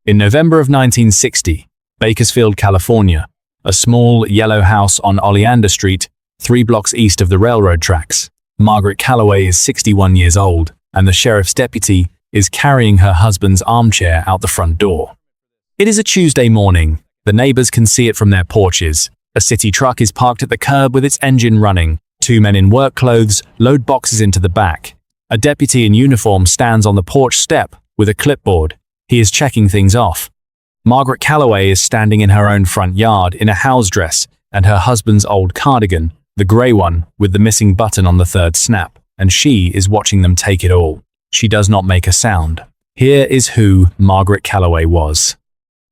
In November of 1960, Bakersfield, California, a small yellow house on Oleander Street, 3 blocks east of the railroad tracks. Margaret Calloway is 61 years old, and the sheriff's deputy is carrying her husband's armchair out the front door. It is a Tuesday morning. The neighbors can see it from their porches. A city truck is parked at the curb with its engine running. 2 men in work clothes load boxes into the back. A deputy in uniform stands on the porch step with a clipboard. He is checking things off. Margaret Calloway is standing in her own front yard in a house dress and her husband's old cardigan, the grey one with the missing button on the 3rd snap, and she is watching them take it all. She does not make a sound. Here is who Margaret Calloway was.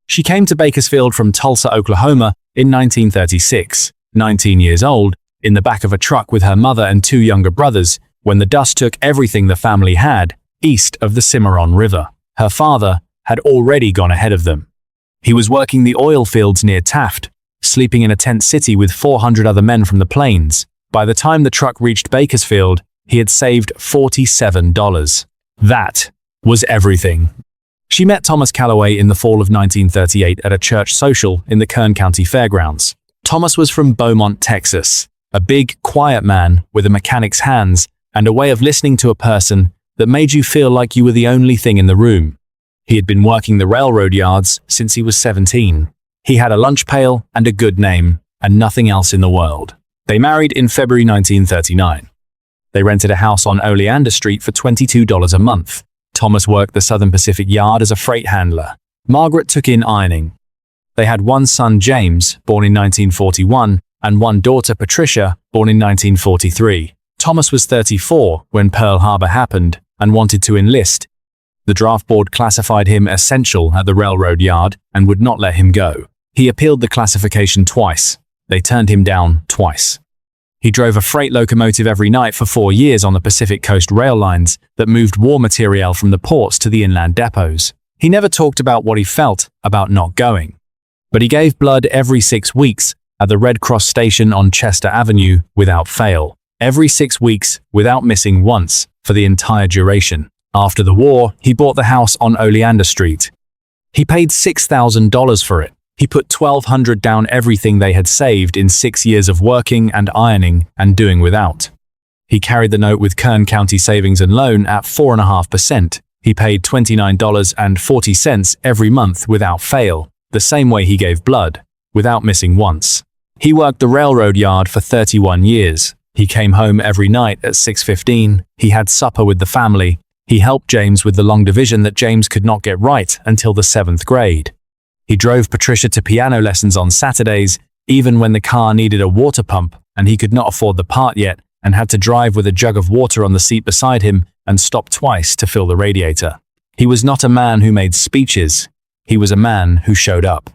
She came to Bakersfield from Tulsa, Oklahoma in 1936, 19 years old, in the back of a truck with her mother and 2 younger brothers when the dust took everything the family had east of the Cimarron River. Her father had already gone ahead of them. He was working the oil fields near Taft, sleeping in a tent city with 400 other men from the plains. By the time the truck reached Bakersfield, he had saved $47. That was everything. She met Thomas Calloway in the fall of 1938 at a church social in the Kern County Fairgrounds. Thomas was from Beaumont, Texas, a big, quiet man with a mechanic's hands and a way of listening to a person that made you feel like you were the only thing in the room. He had been working the railroad yards since he was 17. He had a lunch pail and a good name, and nothing else in the world. They married in February 1939. They rented a house on Oleander Street for $22 a month. Thomas worked the Southern Pacific Yard as a freight handler. Margaret took in ironing. They had 1 son, James, born in 1941, and 1 daughter, Patricia, born in 1943. Thomas was 34 when Pearl Harbor happened and wanted to enlist. The draft board classified him essential at the railroad yard and would not let him go. He appealed the classification twice. They turned him down twice. He drove a freight locomotive every night for 4 years on the Pacific Coast rail lines that moved war material from the ports to the inland depots. He never talked about what he felt about not going. But he gave blood every 6 weeks at the Red Cross station on Chester Avenue without fail. Every 6 weeks without missing once for the entire duration. After the war, he bought the house on Oleander Street. He paid $6,000 for it. He put $1,200 down, everything they had saved in 6 years of working and ironing and doing without. He carried the note with Kern County Savings and Loan at 4.5%. He paid $29.40 every month without fail, the same way he gave blood, without missing once. He worked the railroad yard for 31 years. He came home every night at 6:15. He had supper with the family. He helped James with the long division that James could not get right until the 7th grade. He drove Patricia to piano lessons on Saturdays, even when the car needed a water pump and he could not afford the part yet and had to drive with a jug of water on the seat beside him and stop twice to fill the radiator. He was not a man who made speeches. He was a man who showed up.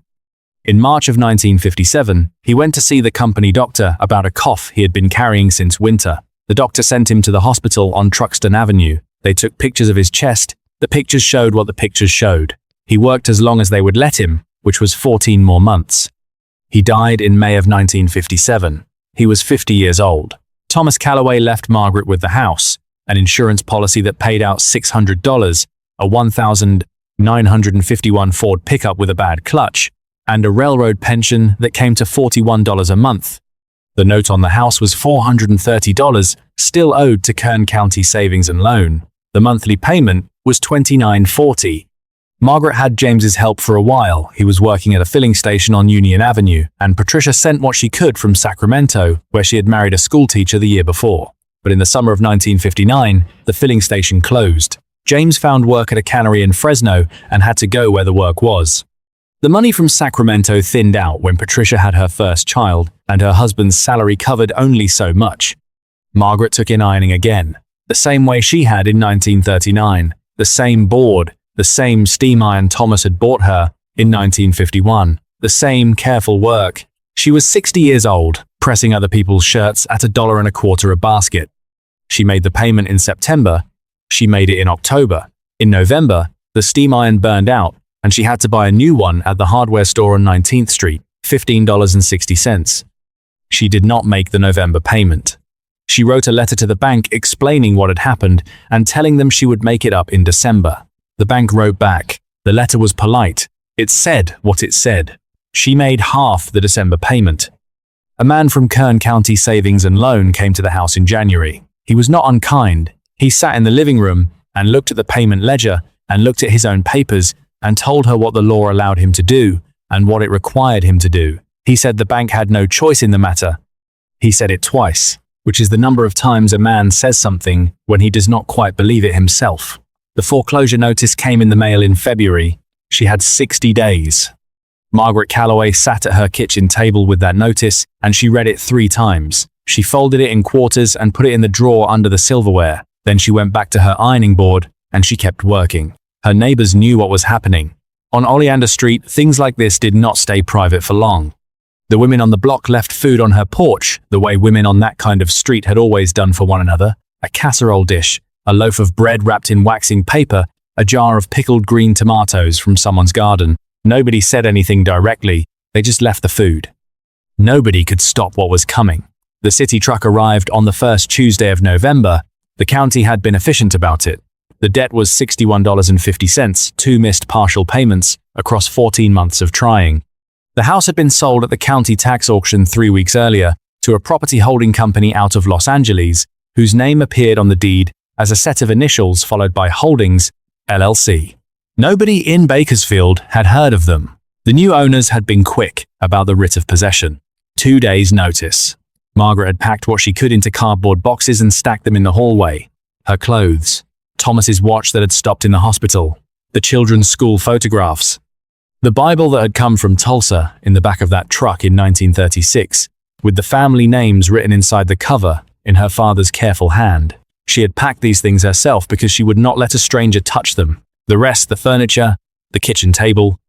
In March of 1957, he went to see the company doctor about a cough he had been carrying since winter. The doctor sent him to the hospital on Truxton Avenue. They took pictures of his chest. The pictures showed what the pictures showed. He worked as long as they would let him, which was 14 more months. He died in May of 1957. He was 50 years old. Thomas Calloway left Margaret with the house, an insurance policy that paid out $600, a 1,951 Ford pickup with a bad clutch, and a railroad pension that came to $41 a month. The note on the house was $430, still owed to Kern County Savings and Loan. The monthly payment was $29.40. Margaret had James's help for a while. He was working at a filling station on Union Avenue, and Patricia sent what she could from Sacramento, where she had married a schoolteacher the year before. But in the summer of 1959, the filling station closed. James found work at a cannery in Fresno and had to go where the work was. The money from Sacramento thinned out when Patricia had her first child, and her husband's salary covered only so much. Margaret took in ironing again, the same way she had in 1939, the same board, the same steam iron Thomas had bought her in 1951, the same careful work. She was 60 years old, pressing other people's shirts at $1.25 a basket. She made the payment in September. She made it in October. In November, the steam iron burned out, and she had to buy a new one at the hardware store on 19th Street, $15.60. She did not make the November payment. She wrote a letter to the bank explaining what had happened and telling them she would make it up in December. The bank wrote back, The letter was polite. It said what it said. She made half the December payment. A man from Kern County Savings and Loan came to the house in January. He was not unkind. He sat in the living room and looked at the payment ledger and looked at his own papers and told her what the law allowed him to do and what it required him to do. He said the bank had no choice in the matter. He said it twice, which is the number of times a man says something when he does not quite believe it himself. The foreclosure notice came in the mail in February. She had 60 days. Margaret Calloway sat at her kitchen table with that notice, and she read it 3 times. She folded it in quarters and put it in the drawer under the silverware. Then she went back to her ironing board, and she kept working. Her neighbors knew what was happening. On Oleander Street, things like this did not stay private for long. The women on the block left food on her porch, the way women on that kind of street had always done for one another. A casserole dish, a loaf of bread wrapped in waxing paper, a jar of pickled green tomatoes from someone's garden. Nobody said anything directly, they just left the food. Nobody could stop what was coming. The city truck arrived on the first Tuesday of November. The county had been efficient about it. The debt was $61.50, 2 missed partial payments across 14 months of trying. The house had been sold at the county tax auction 3 weeks earlier to a property holding company out of Los Angeles, whose name appeared on the deed as a set of initials followed by Holdings, LLC. Nobody in Bakersfield had heard of them. The new owners had been quick about the writ of possession. 2 days' notice. Margaret had packed what she could into cardboard boxes and stacked them in the hallway. Her clothes, Thomas's watch that had stopped in the hospital, the children's school photographs, the Bible that had come from Tulsa in the back of that truck in 1936, with the family names written inside the cover in her father's careful hand. She had packed these things herself because she would not let a stranger touch them. The rest, the furniture, the kitchen table,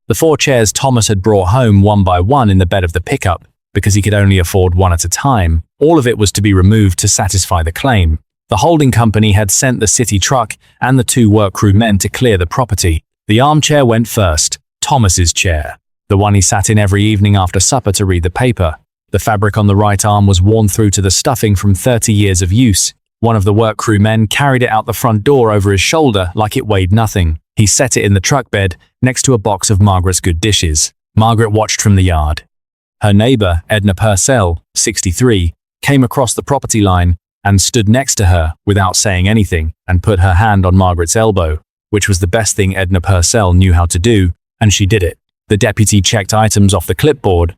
the 4 chairs Thomas had brought home one by one in the bed of the pickup because he could only afford one at a time, all of it was to be removed to satisfy the claim. The holding company had sent the city truck and the 2 work crew men to clear the property. The armchair went first, Thomas's chair, the one he sat in every evening after supper to read the paper. The fabric on the right arm was worn through to the stuffing from 30 years of use. One of the work crew men carried it out the front door over his shoulder like it weighed nothing. He set it in the truck bed next to a box of Margaret's good dishes. Margaret watched from the yard. Her neighbor, Edna Purcell, 63, came across the property line and stood next to her without saying anything and put her hand on Margaret's elbow, which was the best thing Edna Purcell knew how to do, and she did it. The deputy checked items off the clipboard.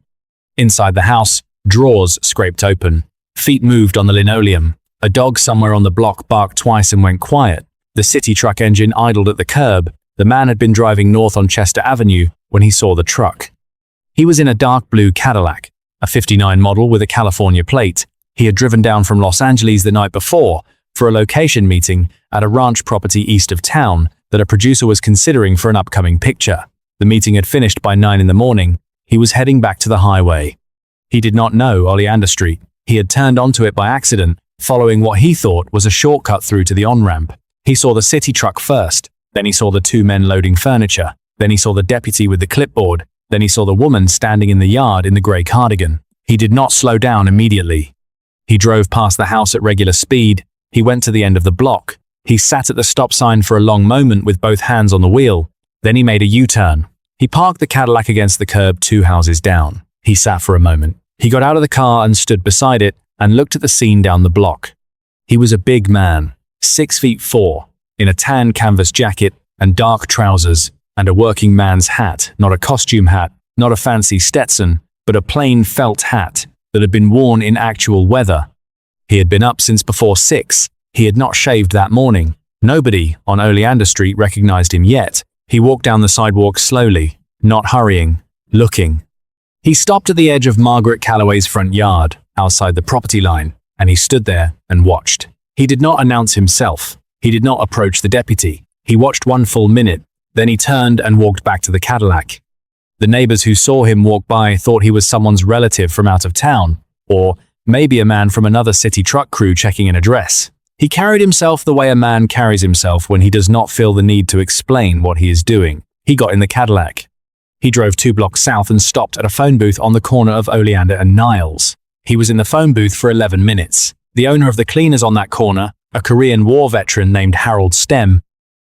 Inside the house, drawers scraped open. Feet moved on the linoleum. A dog somewhere on the block barked twice and went quiet. The city truck engine idled at the curb. The man had been driving north on Chester Avenue when he saw the truck. He was in a dark blue Cadillac, a '59 model with a California plate. He had driven down from Los Angeles the night before for a location meeting at a ranch property east of town that a producer was considering for an upcoming picture. The meeting had finished by 9 in the morning. He was heading back to the highway. He did not know Oleander Street. He had turned onto it by accident, following what he thought was a shortcut through to the on-ramp. He saw the city truck first, then he saw the 2 men loading furniture, then he saw the deputy with the clipboard, then he saw the woman standing in the yard in the grey cardigan. He did not slow down immediately. He drove past the house at regular speed. He went to the end of the block. He sat at the stop sign for a long moment with both hands on the wheel. Then he made a U-turn. He parked the Cadillac against the curb 2 houses down. He sat for a moment. He got out of the car and stood beside it and looked at the scene down the block. He was a big man, 6'4", in a tan canvas jacket and dark trousers and a working man's hat, not a costume hat, not a fancy Stetson, but a plain felt hat that had been worn in actual weather. He had been up since before 6. He had not shaved that morning. Nobody on Oleander Street recognized him yet. He walked down the sidewalk slowly, not hurrying, looking. He stopped at the edge of Margaret Calloway's front yard, outside the property line, and he stood there and watched. He did not announce himself. He did not approach the deputy. He watched 1 full minute, then he turned and walked back to the Cadillac. The neighbors who saw him walk by thought he was someone's relative from out of town, or maybe a man from another city truck crew checking an address. He carried himself the way a man carries himself when he does not feel the need to explain what he is doing. He got in the Cadillac. He drove 2 blocks south and stopped at a phone booth on the corner of Oleander and Niles. He was in the phone booth for 11 minutes. The owner of the cleaners on that corner, a Korean War veteran named Harold Stem,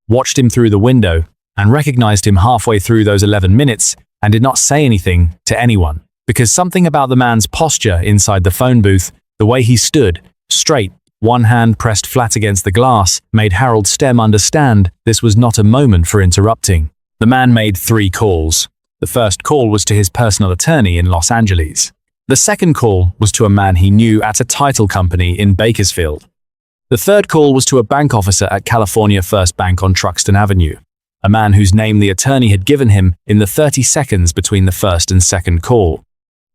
watched him through the window and recognized him halfway through those 11 minutes and did not say anything to anyone, because something about the man's posture inside the phone booth, the way he stood, straight, one hand pressed flat against the glass, made Harold Stem understand this was not a moment for interrupting. The man made 3 calls. The first call was to his personal attorney in Los Angeles. The second call was to a man he knew at a title company in Bakersfield. The third call was to a bank officer at California First Bank on Truxtun Avenue, a man whose name the attorney had given him in the 30 seconds between the first and second call.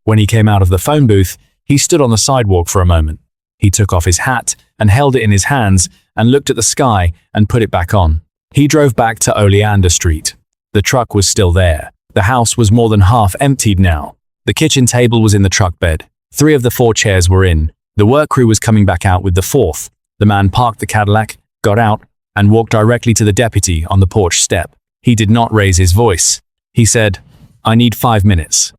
When he came out of the phone booth, he stood on the sidewalk for a moment. He took off his hat and held it in his hands and looked at the sky and put it back on. He drove back to Oleander Street. The truck was still there. The house was more than half emptied now. The kitchen table was in the truck bed. 3 of the 4 chairs were in. The work crew was coming back out with the 4th. The man parked the Cadillac, got out, and walked directly to the deputy on the porch step. He did not raise his voice. He said, "I need 5 minutes."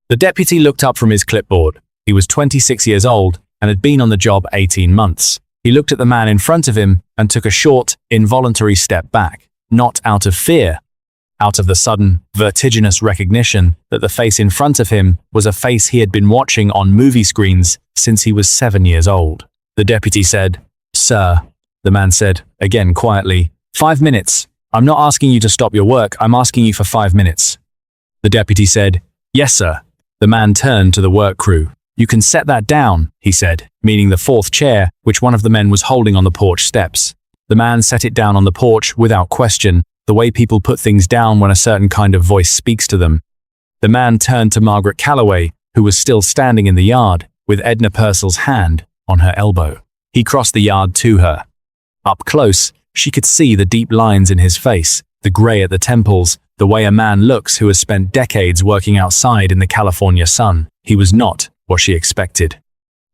The deputy looked up from his clipboard. He was 26 years old and had been on the job 18 months. He looked at the man in front of him and took a short, involuntary step back, not out of fear, out of the sudden, vertiginous recognition that the face in front of him was a face he had been watching on movie screens since he was 7 years old. The deputy said, "Sir," the man said, again quietly, "5 minutes. I'm not asking you to stop your work, I'm asking you for 5 minutes." The deputy said, "Yes, sir." The man turned to the work crew. "You can set that down," he said, meaning the 4th chair, which one of the men was holding on the porch steps. The man set it down on the porch without question, the way people put things down when a certain kind of voice speaks to them. The man turned to Margaret Calloway, who was still standing in the yard, with Edna Purcell's hand on her elbow. He crossed the yard to her. Up close, she could see the deep lines in his face, the grey at the temples, the way a man looks who has spent decades working outside in the California sun. He was not what she expected.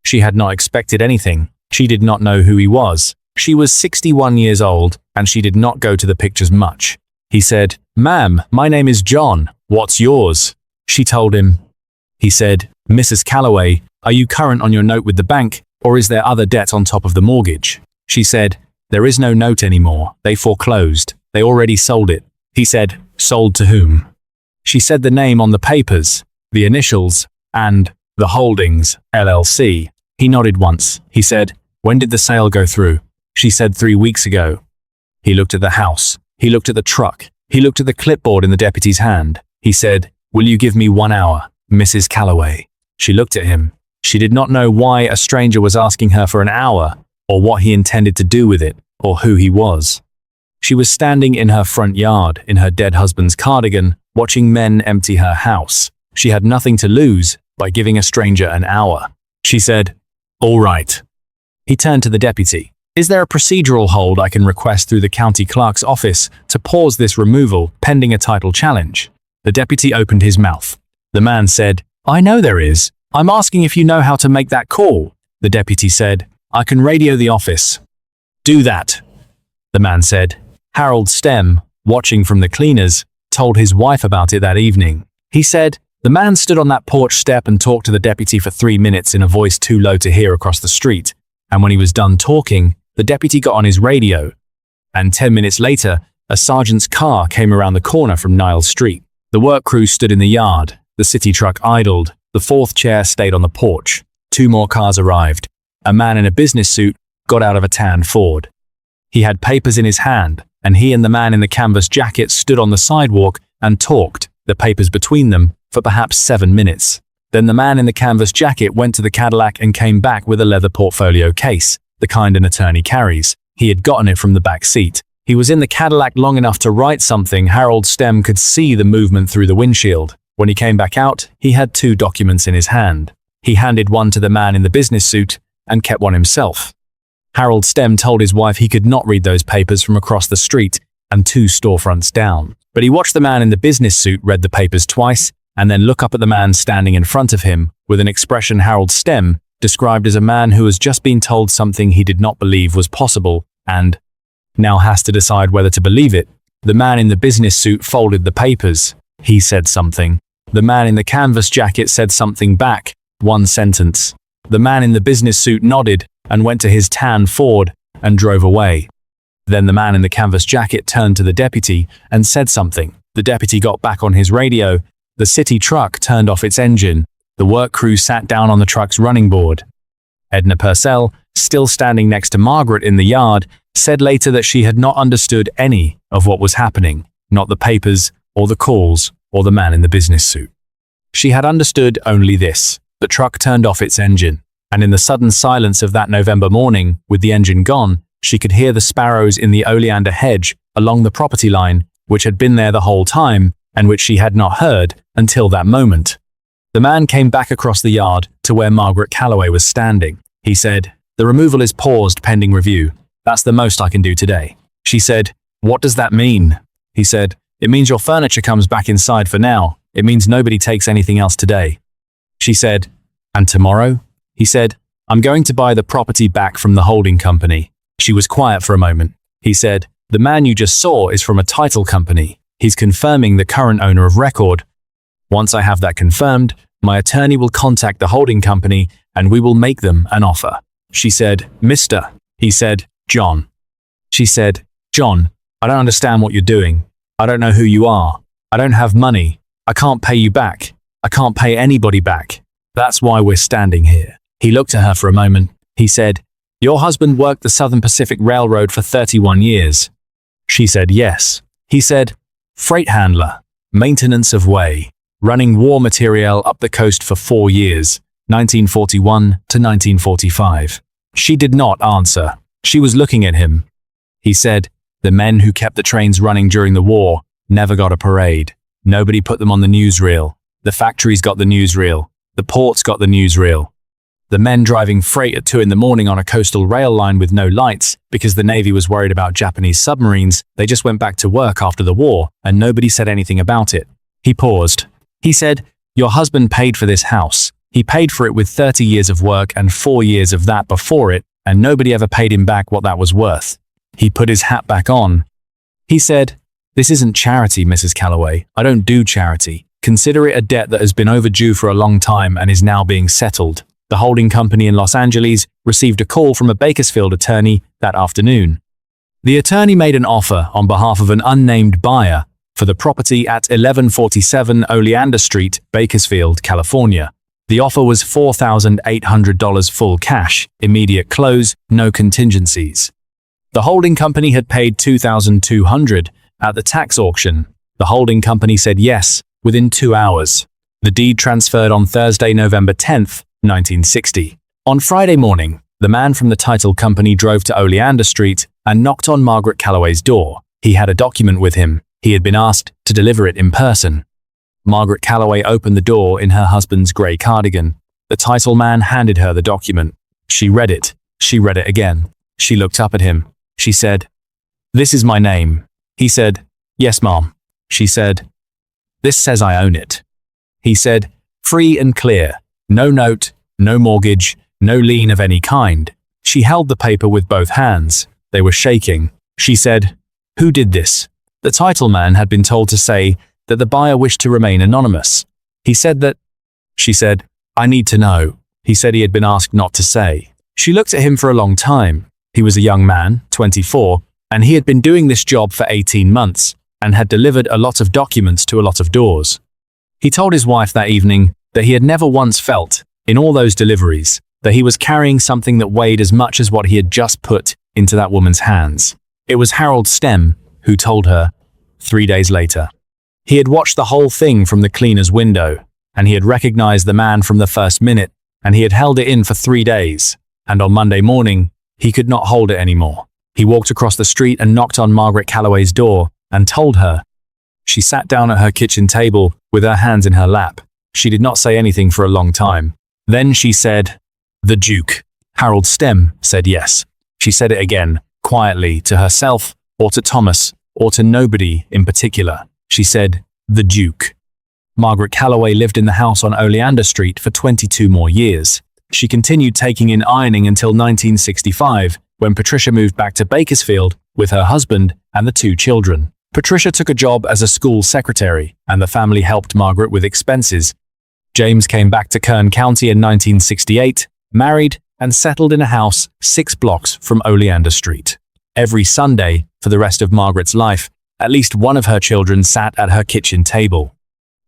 She had not expected anything. She did not know who he was. She was 61 years old, and she did not go to the pictures much. He said, "Ma'am, my name is John. What's yours?" She told him. He said, "Mrs. Calloway, are you current on your note with the bank, or is there other debt on top of the mortgage?" She said, "There is no note anymore. They foreclosed. They already sold it." He said, "Sold to whom?" She said the name on the papers, the initials, and the Holdings, LLC. He nodded once. He said, "When did the sale go through?" She said 3 weeks ago. He looked at the house. He looked at the truck. He looked at the clipboard in the deputy's hand. He said, "Will you give me 1 hour, Mrs. Calloway?" She looked at him. She did not know why a stranger was asking her for an hour, or what he intended to do with it, or who he was. She was standing in her front yard, in her dead husband's cardigan, watching men empty her house. She had nothing to lose by giving a stranger an hour. She said, "All right." He turned to the deputy. "Is there a procedural hold I can request through the county clerk's office to pause this removal pending a title challenge?" The deputy opened his mouth. The man said, "I know there is. I'm asking if you know how to make that call." The deputy said, "I can radio the office." "Do that," the man said. Harold Stem, watching from the cleaners, told his wife about it that evening. He said, "The man stood on that porch step and talked to the deputy for 3 minutes in a voice too low to hear across the street, and when he was done talking, the deputy got on his radio, and 10 minutes later, a sergeant's car came around the corner from Niles Street. The work crew stood in the yard, the city truck idled, the 4th chair stayed on the porch. 2 more cars arrived. A man in a business suit got out of a tan Ford. He had papers in his hand, and he and the man in the canvas jacket stood on the sidewalk and talked, the papers between them, for perhaps 7 minutes. Then the man in the canvas jacket went to the Cadillac and came back with a leather portfolio case, the kind an attorney carries. He had gotten it from the back seat. He was in the Cadillac long enough to write something. Harold Stem could see the movement through the windshield. When he came back out, he had 2 documents in his hand. He handed one to the man in the business suit and kept one himself. Harold Stem told his wife he could not read those papers from across the street and 2 storefronts down. But he watched the man in the business suit read the papers twice and then look up at the man standing in front of him with an expression Harold Stem described as a man who has just been told something he did not believe was possible and now has to decide whether to believe it. The man in the business suit folded the papers. He said something. The man in the canvas jacket said something back, 1 sentence. The man in the business suit nodded and went to his tan Ford and drove away. Then the man in the canvas jacket turned to the deputy and said something. The deputy got back on his radio. The city truck turned off its engine. The work crew sat down on the truck's running board. Edna Purcell, still standing next to Margaret in the yard, said later that she had not understood any of what was happening, not the papers, or the calls, or the man in the business suit. She had understood only this: the truck turned off its engine, and in the sudden silence of that November morning, with the engine gone, she could hear the sparrows in the oleander hedge along the property line, which had been there the whole time, and which she had not heard until that moment. The man came back across the yard to where Margaret Calloway was standing. He said, "The removal is paused pending review. That's the most I can do today." She said, "What does that mean?" He said, "It means your furniture comes back inside for now. It means nobody takes anything else today." She said, "And tomorrow?" He said, "I'm going to buy the property back from the holding company." She was quiet for a moment. He said, "The man you just saw is from a title company. He's confirming the current owner of record. Once I have that confirmed, my attorney will contact the holding company and we will make them an offer." She said, "Mr." He said, "John." She said, "John, I don't understand what you're doing. I don't know who you are. I don't have money. I can't pay you back. I can't pay anybody back. That's why we're standing here." He looked at her for a moment. He said, "Your husband worked the Southern Pacific Railroad for 31 years. She said, "Yes." He said, "Freight handler, maintenance of way, running war material up the coast for 4 years, 1941 to 1945. She did not answer. She was looking at him. He said, "The men who kept the trains running during the war never got a parade. Nobody put them on the newsreel. The factories got the newsreel. The ports got the newsreel. The men driving freight at 2 in the morning on a coastal rail line with no lights because the Navy was worried about Japanese submarines, they just went back to work after the war and nobody said anything about it." He paused. He said, "Your husband paid for this house. He paid for it with 30 years of work and 4 years of that before it, and nobody ever paid him back what that was worth." He put his hat back on. He said, "This isn't charity, Mrs. Calloway. I don't do charity. Consider it a debt that has been overdue for a long time and is now being settled." The holding company in Los Angeles received a call from a Bakersfield attorney that afternoon. The attorney made an offer on behalf of an unnamed buyer for the property at 1147 Oleander Street, Bakersfield, California. The offer was $4,800 full cash, immediate close, no contingencies. The holding company had paid $2,200 at the tax auction. The holding company said yes within 2 hours. The deed transferred on Thursday, November 10th, 1960. On Friday morning, the man from the title company drove to Oleander Street and knocked on Margaret Calloway's door. He had a document with him. He had been asked to deliver it in person. Margaret Calloway opened the door in her husband's grey cardigan. The title man handed her the document. She read it. She read it again. She looked up at him. She said, "This is my name." He said, "Yes, Mom." She said, "This says I own it." He said, "Free and clear. No note, no mortgage, no lien of any kind." She held the paper with both hands. They were shaking. She said, "Who did this?" The title man had been told to say that the buyer wished to remain anonymous. He said that. She said, "I need to know." He said he had been asked not to say. She looked at him for a long time. He was a young man, 24, and he had been doing this job for 18 months and had delivered a lot of documents to a lot of doors. He told his wife that evening that he had never once felt, in all those deliveries, that he was carrying something that weighed as much as what he had just put into that woman's hands. It was Harold Stem who told her 3 days later. He had watched the whole thing from the cleaner's window, and he had recognized the man from the first minute, and he had held it in for 3 days, and on Monday morning, he could not hold it anymore. He walked across the street and knocked on Margaret Calloway's door and told her. She sat down at her kitchen table with her hands in her lap. She did not say anything for a long time. Then she said, "The Duke." Harold Stem said yes. She said it again, quietly, to herself, or to Thomas, or to nobody in particular. She said, "The Duke." Margaret Calloway lived in the house on Oleander Street for 22 more years. She continued taking in ironing until 1965, when Patricia moved back to Bakersfield with her husband and the 2 children. Patricia took a job as a school secretary, and the family helped Margaret with expenses. James came back to Kern County in 1968, married, and settled in a house 6 blocks from Oleander Street. Every Sunday, for the rest of Margaret's life, at least one of her children sat at her kitchen table.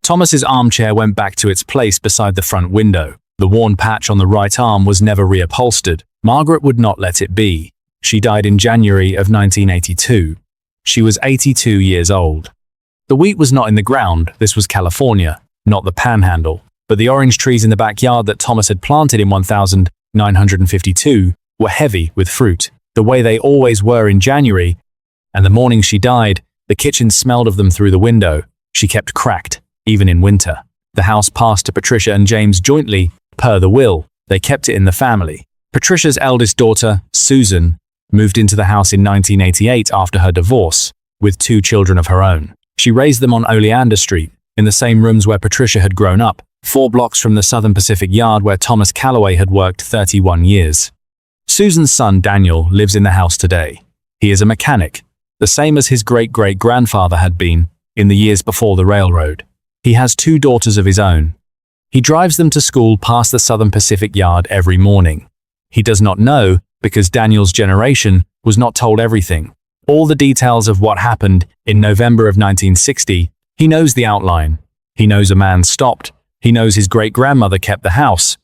Thomas's armchair went back to its place beside the front window. The worn patch on the right arm was never reupholstered. Margaret would not let it be. She died in January of 1982. She was 82 years old. The wheat was not in the ground. This was California, not the Panhandle. But the orange trees in the backyard that Thomas had planted in 1952 were heavy with fruit, the way they always were in January, and the morning she died, the kitchen smelled of them through the window. She kept cracked, even in winter. The house passed to Patricia and James jointly, per the will. They kept it in the family. Patricia's eldest daughter, Susan, moved into the house in 1988 after her divorce, with 2 children of her own. She raised them on Oleander Street, in the same rooms where Patricia had grown up, 4 blocks from the Southern Pacific yard where Thomas Calloway had worked 31 years. Susan's son, Daniel, lives in the house today. He is a mechanic, the same as his great-great-grandfather had been in the years before the railroad. He has 2 daughters of his own. He drives them to school past the Southern Pacific yard every morning. He does not know because Daniel's generation was not told everything. All the details of what happened in November of 1960, he knows the outline. He knows a man stopped. He knows his great-grandmother kept the house.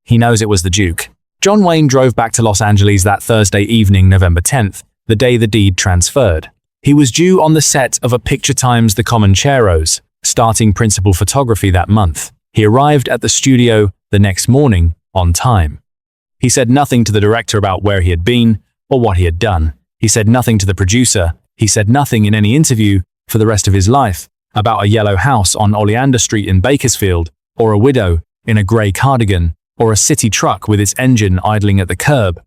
He knows it was the Duke. John Wayne drove back to Los Angeles that Thursday evening, November 10th, the day the deed transferred. He was due on the set of A Picture Times The Comancheros, starting principal photography that month. He arrived at the studio the next morning, on time. He said nothing to the director about where he had been or what he had done. He said nothing to the producer. He said nothing in any interview for the rest of his life about a yellow house on Oleander Street in Bakersfield, or a widow in a grey cardigan, or a city truck with its engine idling at the curb.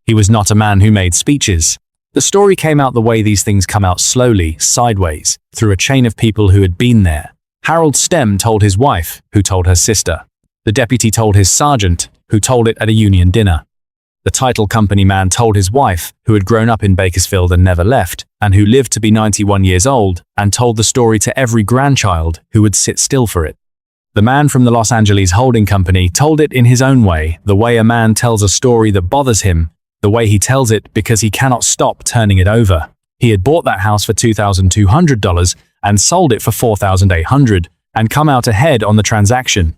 He was not a man who made speeches. The story came out the way these things come out, slowly, sideways, through a chain of people who had been there. Harold Stem told his wife, who told her sister. The deputy told his sergeant, who told it at a union dinner. The title company man told his wife, who had grown up in Bakersfield and never left, and who lived to be 91 years old, and told the story to every grandchild who would sit still for it. The man from the Los Angeles holding company told it in his own way, the way a man tells a story that bothers him, the way he tells it because he cannot stop turning it over. He had bought that house for $2,200 and sold it for $4,800 and come out ahead on the transaction.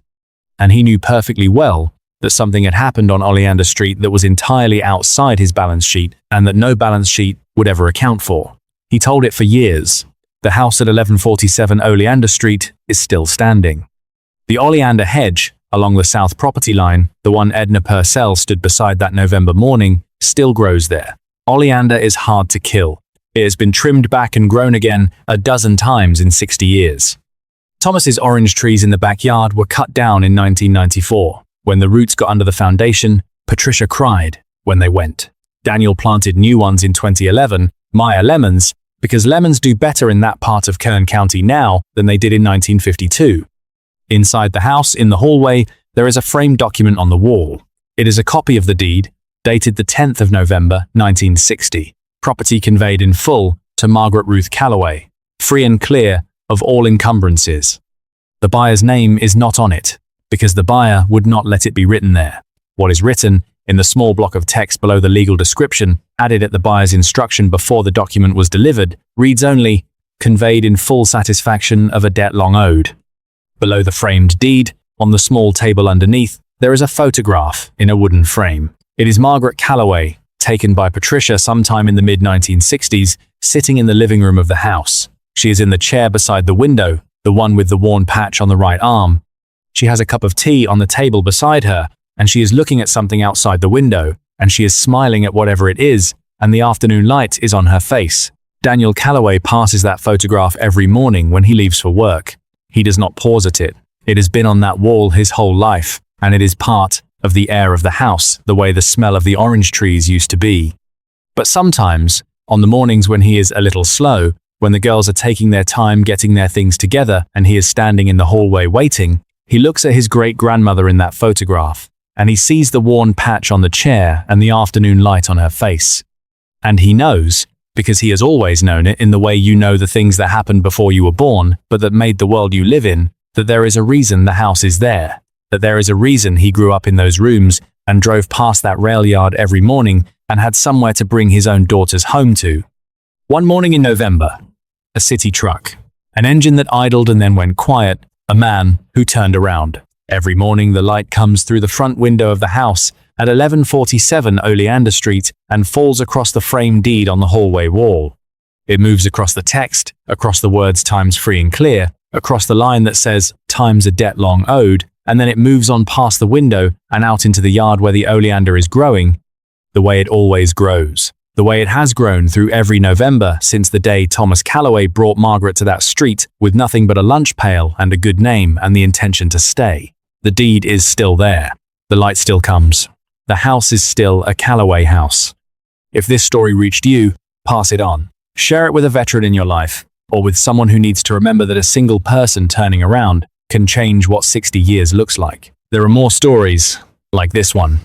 And he knew perfectly well that something had happened on Oleander Street that was entirely outside his balance sheet and that no balance sheet would ever account for. He told it for years. The house at 1147 Oleander Street is still standing. The oleander hedge along the south property line, the one Edna Purcell stood beside that November morning, still grows there. Oleander is hard to kill. It has been trimmed back and grown again a dozen times in 60 years. Thomas's orange trees in the backyard were cut down in 1994. When the roots got under the foundation, Patricia cried when they went. Daniel planted new ones in 2011, Meyer lemons, because lemons do better in that part of Kern County now than they did in 1952. Inside the house, in the hallway, there is a framed document on the wall. It is a copy of the deed, dated the 10th of November, 1960. Property conveyed in full to Margaret Ruth Calloway, free and clear of all encumbrances. The buyer's name is not on it, because the buyer would not let it be written there. What is written, in the small block of text below the legal description, added at the buyer's instruction before the document was delivered, reads only, conveyed in full satisfaction of a debt long owed. Below the framed deed, on the small table underneath, there is a photograph in a wooden frame. It is Margaret Calloway, taken by Patricia sometime in the mid-1960s, sitting in the living room of the house. She is in the chair beside the window, the one with the worn patch on the right arm. She has a cup of tea on the table beside her, and she is looking at something outside the window, and she is smiling at whatever it is, and the afternoon light is on her face. Daniel Calloway passes that photograph every morning when he leaves for work. He does not pause at it. It has been on that wall his whole life, and it is part of the air of the house, the way the smell of the orange trees used to be. But sometimes, on the mornings when he is a little slow, when the girls are taking their time getting their things together and he is standing in the hallway waiting, he looks at his great-grandmother in that photograph, and he sees the worn patch on the chair and the afternoon light on her face. And he knows, because he has always known it in the way you know the things that happened before you were born, but that made the world you live in, that there is a reason the house is there, that there is a reason he grew up in those rooms and drove past that rail yard every morning and had somewhere to bring his own daughters home to. One morning in November, a city truck, an engine that idled and then went quiet, a man who turned around. Every morning the light comes through the front window of the house at 1147 Oleander Street and falls across the frame deed on the hallway wall. It moves across the text, across the words "times free and clear," across the line that says "times a debt long owed," and then it moves on past the window and out into the yard where the oleander is growing, the way it always grows, the way it has grown through every November since the day Thomas Calloway brought Margaret to that street with nothing but a lunch pail and a good name and the intention to stay. The deed is still there. The light still comes. The house is still a Calloway house. If this story reached you, pass it on. Share it with a veteran in your life, or with someone who needs to remember that a single person turning around can change what 60 years looks like. There are more stories like this one.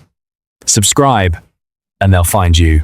Subscribe, and they'll find you.